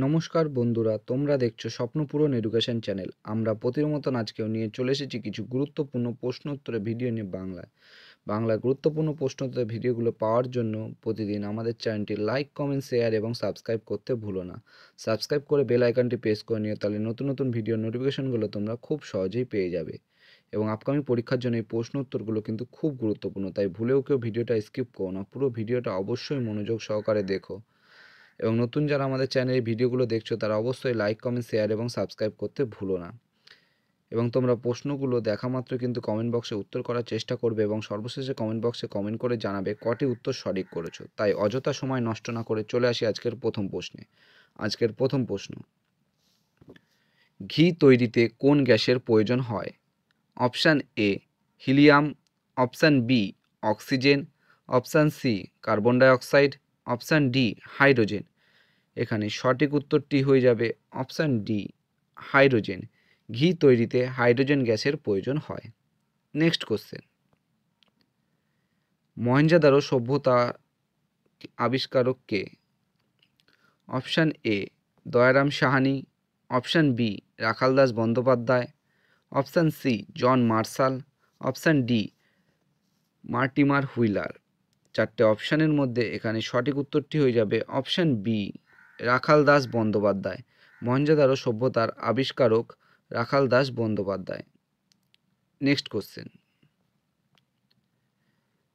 নমস্কার বন্ধুরা, তোমরা দেখছো স্বপ্নপূরণ এডুকেশন চ্যানেল। আমরা প্রতির মতন আজকেও নিয়ে চলে এসেছি কিছু গুরুত্বপূর্ণ প্রশ্ন উত্তরের ভিডিও নিয়ে বাংলায় গুরুত্বপূর্ণ প্রশ্ন উত্তরের ভিডিওগুলো পাওয়ার জন্য প্রতিদিন আমাদের চ্যানেলটি লাইক, কমেন্ট, শেয়ার এবং সাবস্ক্রাইব করতে ভুলো না। সাবস্ক্রাইব করে বেল আইকনটি প্রেস করে নিও, তাহলে নতুন নতুন ভিডিও নোটিফিকেশনগুলো তোমরা খুব সহজেই পেয়ে যাবে। এবং আপকামিং পরীক্ষার জন্য এই প্রশ্ন উত্তরগুলো কিন্তু খুব গুরুত্বপূর্ণ, তাই ভুলেও কেউ ভিডিওটা স্কিপ করো না, পুরো ভিডিওটা অবশ্যই মনোযোগ সহকারে দেখো। এবং নতুন যারা আমাদের চ্যানেলে ভিডিওগুলো দেখছো তারা অবশ্যই লাইক, কমেন্ট, শেয়ার এবং সাবস্ক্রাইব করতে ভুলো না। এবং তোমরা প্রশ্নগুলো দেখা মাত্র কিন্তু কমেন্ট বক্সে উত্তর করার চেষ্টা করবে এবং সর্বশেষে কমেন্ট বক্সে কমেন্ট করে জানাবে কটি উত্তর সঠিক করেছো। তাই অযথা সময় নষ্ট না করে চলে আসি আজকের প্রথম প্রশ্নে। আজকের প্রথম প্রশ্ন, ঘি তৈরিতে কোন গ্যাসের প্রয়োজন হয়? Option A helium, option B oxygen, option C carbon dioxide, option D hydrogen. এখানে সঠিক উত্তরটি হয়ে যাবে অপশান ডি হাইড্রোজেন। ঘি তৈরিতে হাইড্রোজেন গ্যাসের প্রয়োজন হয়। নেক্সট কোশ্চেন, মহেঞ্জোদারো সভ্যতা আবিষ্কারক কে? Option A Dayaram Sahni, option B Rakhaldas Bandyopadhyay, option C John Marshall, option D Mortimer Wheeler. চারটে অপশানের মধ্যে এখানে সঠিক উত্তরটি হয়ে যাবে অপশান বি রাখালদাস বন্দ্যোপাধ্যায়। মহেঞ্জোদারো সভ্যতার আবিষ্কারক রাখালদাস বন্দ্যোপাধ্যায়। নেক্সট কোশ্চেন,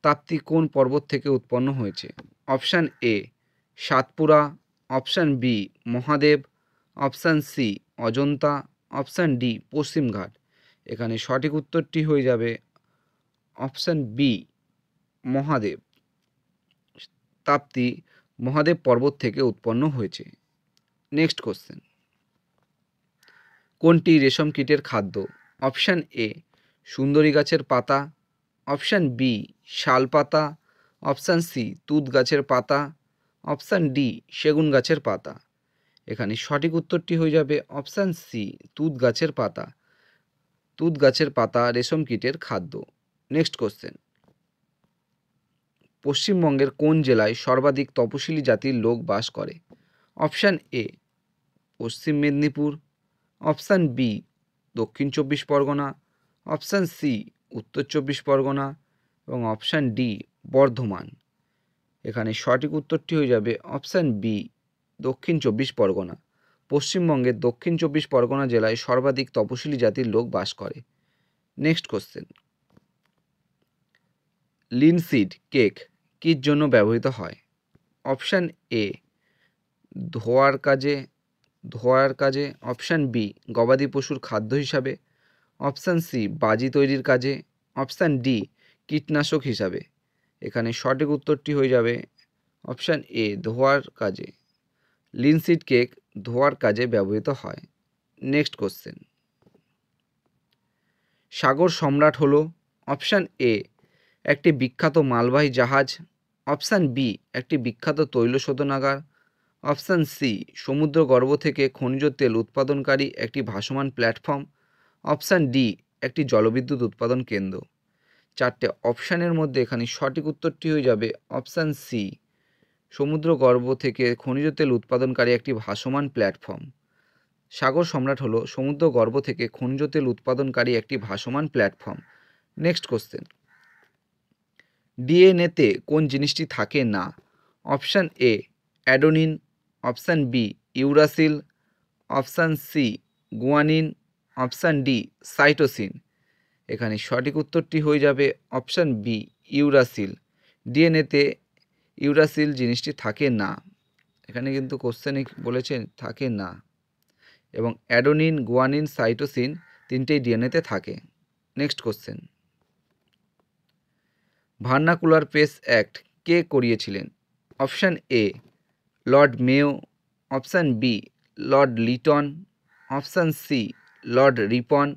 তাপ্তি কোন পর্বত থেকে উৎপন্ন হয়েছে? Option A Satpura, option B Mahadev, option C Ajanta, option D পশ্চিমঘাট। এখানে সঠিক উত্তরটি হয়ে যাবে অপশান বি মহাদেব। তাপ্তি মহাদেব পর্বত থেকে উৎপন্ন হয়েছে। নেক্সট কোশ্চেন, কোনটি রেশম কীটের খাদ্য? অপশান এ সুন্দরী গাছের পাতা, অপশান বি শাল পাতা, অপশান সি তুত গাছের পাতা, অপশান ডি সেগুন গাছের পাতা। এখানে সঠিক উত্তরটি হয়ে যাবে অপশান সি তুত গাছের পাতা। তুত গাছের পাতা রেশম কীটের খাদ্য। নেক্সট কোশ্চেন, পশ্চিমবঙ্গের কোন জেলায় সর্বাধিক তপশিলি জাতির লোক বাস করে? Option A Paschim Medinipur, option B দক্ষিণ চব্বিশ পরগনা, অপশান সি উত্তর চব্বিশ পরগনা এবং অপশান ডি বর্ধমান। এখানে সঠিক উত্তরটি হয়ে যাবে অপশান বি দক্ষিণ চব্বিশ পরগনা। পশ্চিমবঙ্গের দক্ষিণ চব্বিশ পরগনা জেলায় সর্বাধিক তপশিলি জাতির লোক বাস করে। নেক্সট কোশ্চেন, লিনসিড কেক কির জন্য ব্যবহৃত হয়? অপশান এ ধোয়ার কাজে, অপশান বি গবাদি পশুর খাদ্য হিসাবে, অপশান সি বাজি তৈরির কাজে, অপশান ডি কীটনাশক হিসাবে। এখানে সঠিক উত্তরটি হয়ে যাবে অপশান এ ধোয়ার কাজে। লিনসিড কেক ধোয়ার কাজে ব্যবহৃত হয়। নেক্সট কোশ্চেন, সাগর সম্রাট হলো? অপশান এ একটি বিখ্যাত মালবাহী জাহাজ, অপশান বি একটি বিখ্যাত তৈল শোধনাগার, অপশান সি সমুদ্রগর্ভ থেকে খনিজ তেল উৎপাদনকারী একটি ভাসমান প্ল্যাটফর্ম, অপশান ডি একটি জলবিদ্যুৎ উৎপাদন কেন্দ্র। চারটে অপশানের মধ্যে এখানে সঠিক উত্তরটি হয়ে যাবে অপশান সি সমুদ্রগর্ভ থেকে খনিজ তেল উৎপাদনকারী একটি ভাসমান প্ল্যাটফর্ম। সাগর সম্রাট হলো সমুদ্রগর্ভ থেকে খনিজ তেল উৎপাদনকারী একটি ভাসমান প্ল্যাটফর্ম। নেক্সট কোশ্চেন, ডিএনএতে কোন জিনিসটি থাকে না? Option A adenine, option B uracil, option C guanine, option D cytosine. এখানে সঠিক উত্তরটি হয়ে যাবে অপশান বি ইউরাসিল। ডিএনএতে ইউরাসিল জিনিসটি থাকে না। এখানে কিন্তু কোশ্চেনে বলেছে থাকে না। এবং অ্যাডেনিন, গুয়ানিন, সাইটোসিন তিনটেই ডিএনএতে থাকে। Next question, vernacular press act কে করিয়েছিলেন? Option A Lord Mayo, option B Lord Lytton, option C Lord Ripon,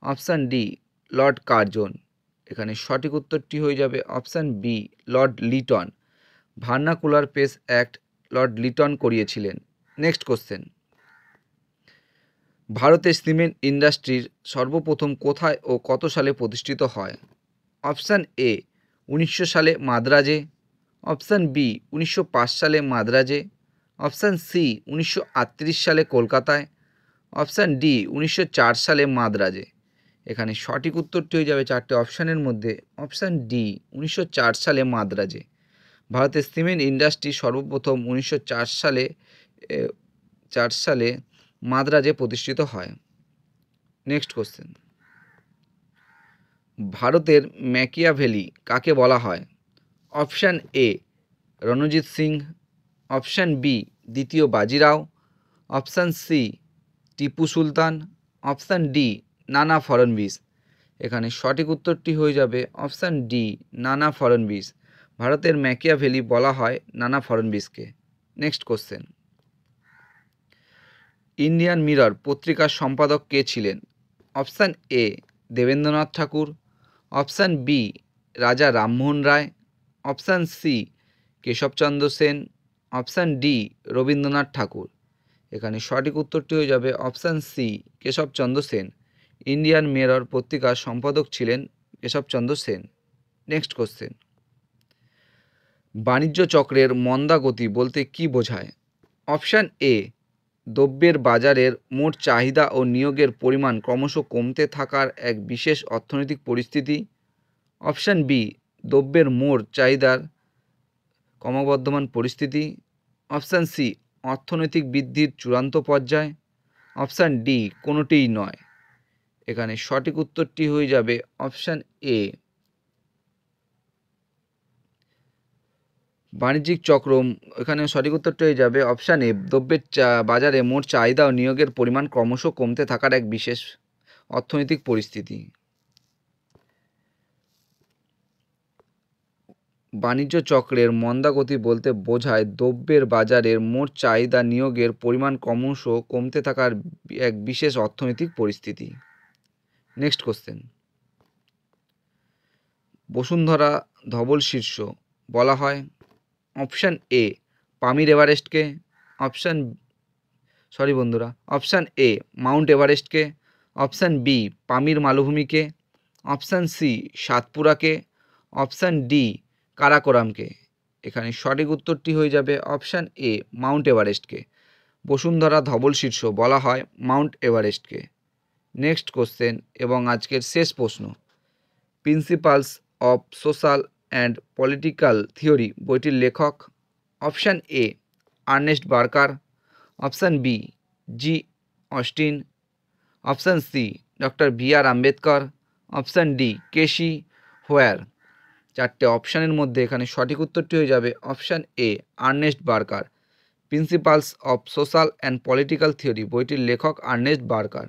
option D Lord Curzon. এখানে সঠিক উত্তরটি হয়ে যাবে option B Lord Lytton. Vernacular press act Lord Lytton করিয়েছিলেন। নেক্সট কোশ্চেন, ভারতের cement ইন্ডাস্ট্রির সর্বপ্রথম কোথায় ও কত সালে প্রতিষ্ঠিত হয়? অপশান এ 1900 সালে মাদ্রাজে, অপশান বি 1905 সালে মাদ্রাজে, অপশান সি 1938 সালে কলকাতায়, অপশান ডি 1904 সালে মাদ্রাজে। এখানে সঠিক উত্তরটি হয়ে যাবে চারটে অপশানের মধ্যে অপশান ডি 1904 সালে মাদ্রাজে। ভারতের সিমেন্ট ইন্ডাস্ট্রি সর্বপ্রথম 1904 সালে মাদ্রাজে প্রতিষ্ঠিত হয়। নেক্সট কোশ্চেন, ভারতের ম্যাকিয়াভেলি কাকে বলা হয়? Option A Ranjit Singh, option B দ্বিতীয় Bajirao, option C Tipu Sultan, option D Nana Phadnavis. এখানে সঠিক উত্তরটি হয়ে যাবে অপশান ডি নানা ফড়নবিস। ভারতের ম্যাকিয়াভেলি বলা হয় নানা ফড়নবিসকে। নেক্সট কোশ্চেন, ইন্ডিয়ান মিরর পত্রিকার সম্পাদক কে ছিলেন? Option A Debendranath Tagore, option B Raja Rammohan Roy, option C Keshabchandra Sen, option D Rabindranath Tagore. এখানে সঠিক উত্তরটি হয়ে যাবে option C Keshabchandra Sen. Indian Mirror পত্রিকার সম্পাদক ছিলেন কেশবচন্দ্র সেন। নেক্সট কোশ্চেন, বাণিজ্য চক্রের মন্দা গতি বলতে কি বোঝায়? অপশান এ দ্রব্যের বাজারের মোট চাহিদা ও নিয়োগের পরিমাণ ক্রমশ কমতে থাকার এক বিশেষ অর্থনৈতিক পরিস্থিতি, অপশান বি দ্রব্যের মোট চাহিদার ক্রমবর্ধমান পরিস্থিতি, অপশান সি অর্থনৈতিক বৃদ্ধির চূড়ান্ত পর্যায়, অপশান ডি কোনোটিই নয়। এখানে সঠিক উত্তরটি হয়ে যাবে অপশান এ বাণিজ্যিক চক্র। এখানে সঠিক উত্তরটি হয়ে যাবে অপশান এ দ্রব্যের বাজারে মোট চাহিদা ও নিয়োগের পরিমাণ ক্রমশ কমতে থাকার এক বিশেষ অর্থনৈতিক পরিস্থিতি। বাণিজ্য চক্রের মন্দা গতি বলতে বোঝায় দ্রব্যের বাজারের মোট চাহিদা নিয়োগের পরিমাণ ক্রমশ কমতে থাকার এক বিশেষ অর্থনৈতিক পরিস্থিতি। নেক্সট কোশ্চেন, বসুন্ধরা ধবল শীর্ষ বলা হয়? অপশান এ পামির এভারেস্টকে, অপশান এ মাউন্ট এভারেস্টকে, অপশান বি পামির মালভূমিকে, অপশান সি সাতপুরাকে, অপশান ডি কারাকোরামকে। এখানে সঠিক উত্তরটি হয়ে যাবে অপশান এ মাউন্ট এভারেস্টকে। বসুন্ধরা ধবল শীর্ষ বলা হয় মাউন্ট এভারেস্টকে। নেক্সট কোশ্চেন এবং আজকের শেষ প্রশ্ন, principles of social and political theory বইটির লেখক? Option A Ernest Barker, option B G Austin, option C doctor B R Ambedkar, option D K C Wheare. চারটে অপশানের মধ্যে এখানে সঠিক উত্তরটি হয়ে যাবে option A Ernest Barker. Principles of social and political theory বইটির লেখক আর্নেস্ট বার্কার।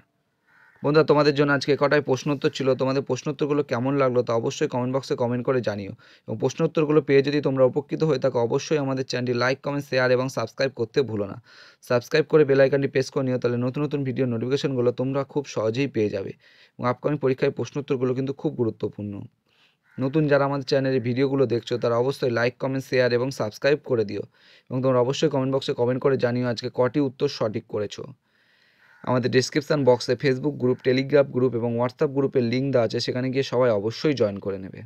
বন্ধুরা, তোমাদের জন্য আজকে কটাই প্রশ্নোত্তর ছিল। তোমাদের প্রশ্নোত্তরগুলো কেমন লাগলো তা অবশ্যই কমেন্ট বক্সে কমেন্ট করে জানিও, এবং প্রশ্নোত্তরগুলো পেয়ে যদি তোমরা উপকৃত হয়ে থাকো অবশ্যই আমাদের চ্যানেলটি লাইক, কমেন্ট, শেয়ার এবং সাবস্ক্রাইব করতে ভুলো না। সাবস্ক্রাইব করে বেল আইকনটি প্রেস করে নিও, তাহলে নতুন নতুন ভিডিও নোটিফিকেশনগুলো তোমরা খুব সহজেই পেয়ে যাবে। এবং আপকামিং পরীক্ষায় প্রশ্নোত্তরগুলো কিন্তু খুব গুরুত্বপূর্ণ। নতুন যারা আমাদের চ্যানেলের ভিডিওগুলো দেখছো তারা অবশ্যই লাইক, কমেন্ট, শেয়ার এবং সাবস্ক্রাইব করে দিও, এবং তোমরা অবশ্যই কমেন্ট বক্সে কমেন্ট করে জানিও আজকে কটি উত্তর সঠিক করেছো। আমাদের ডেসক্রিপশান বক্সে ফেসবুক গ্রুপ, টেলিগ্রাম গ্রুপ এবং হোয়াটসঅ্যাপ গ্রুপের লিঙ্ক দেওয়া আছে, সেখানে গিয়ে সবাই অবশ্যই জয়েন করে নেবে।